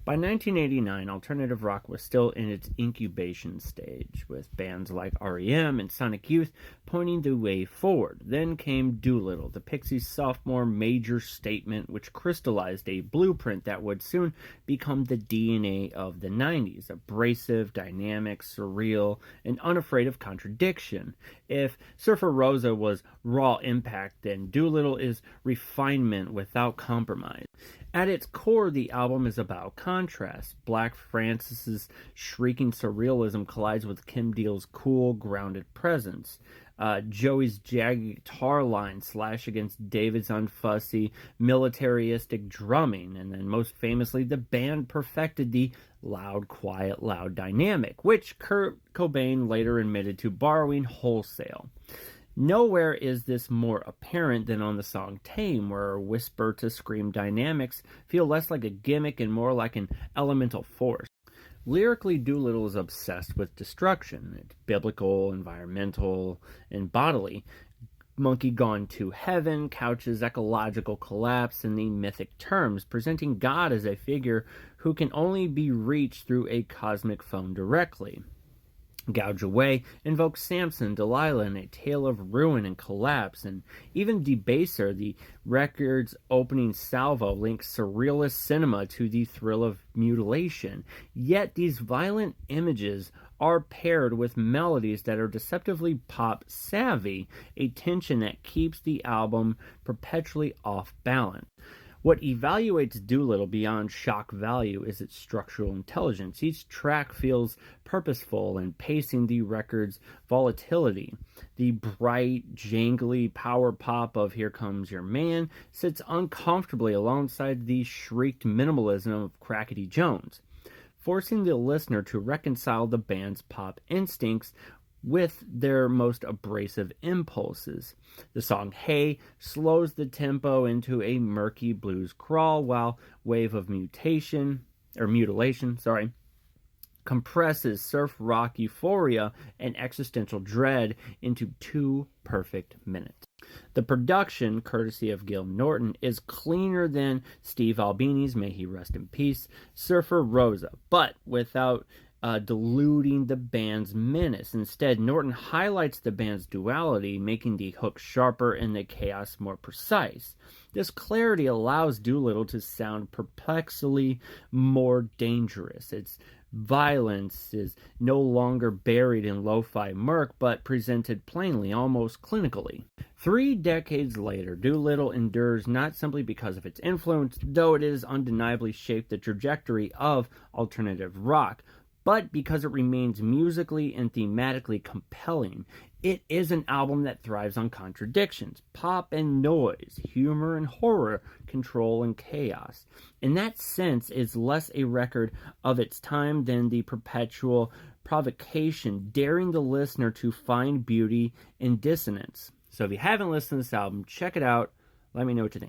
By 1989, alternative rock was still in its incubation stage, with bands like REM and Sonic Youth pointing the way forward. Then came Doolittle, the Pixies' sophomore major statement, which crystallized a blueprint that would soon become the DNA of the 90s: abrasive, dynamic, surreal, and unafraid of contradiction. If Surfer Rosa was raw impact, then Doolittle is refinement without compromise. At its core, the album is about contrast. Black Francis's shrieking surrealism collides with Kim Deal's cool, grounded presence. Joey's jagged guitar lines slash against David's unfussy, militaristic drumming, and then most famously, the band perfected the loud, quiet, loud dynamic, which Kurt Cobain later admitted to borrowing wholesale. Nowhere is this more apparent than on the song Tame, where whisper-to-scream dynamics feel less like a gimmick and more like an elemental force. Lyrically, Doolittle is obsessed with destruction. It's biblical, environmental, and bodily. Monkey Gone to Heaven couches ecological collapse in the mythic terms, presenting God as a figure who can only be reached through a cosmic phone directly. Gouge Away invokes Samson, Delilah, and a tale of ruin and collapse, and even Debaser, the record's opening salvo, links surrealist cinema to the thrill of mutilation. Yet these violent images are paired with melodies that are deceptively pop-savvy, a tension that keeps the album perpetually off balance. What evaluates Doolittle beyond shock value is its structural intelligence. Each track feels purposeful and pacing the record's volatility. The bright, jangly power pop of Here Comes Your Man sits uncomfortably alongside the shrieked minimalism of Crackety Jones, forcing the listener to reconcile the band's pop instincts with their most abrasive impulses. The song Hey slows the tempo into a murky blues crawl, while Wave of Mutilation compresses surf rock euphoria and existential dread into 2 perfect minutes. The production, courtesy of Gil Norton, is cleaner than Steve Albini's, may he rest in peace, Surfer Rosa, but without diluting the band's menace. Instead, Norton highlights the band's duality, making the hook sharper and the chaos more precise. This clarity allows Doolittle to sound perplexingly more dangerous. Its violence is no longer buried in lo-fi murk, but presented plainly, almost clinically. 3 decades later, Doolittle endures not simply because of its influence, though it has undeniably shaped the trajectory of alternative rock, but because it remains musically and thematically compelling. It is an album that thrives on contradictions, pop and noise, humor and horror, control and chaos. In that sense, it's less a record of its time than the perpetual provocation, daring the listener to find beauty in dissonance. So if you haven't listened to this album, check it out. Let me know what you think.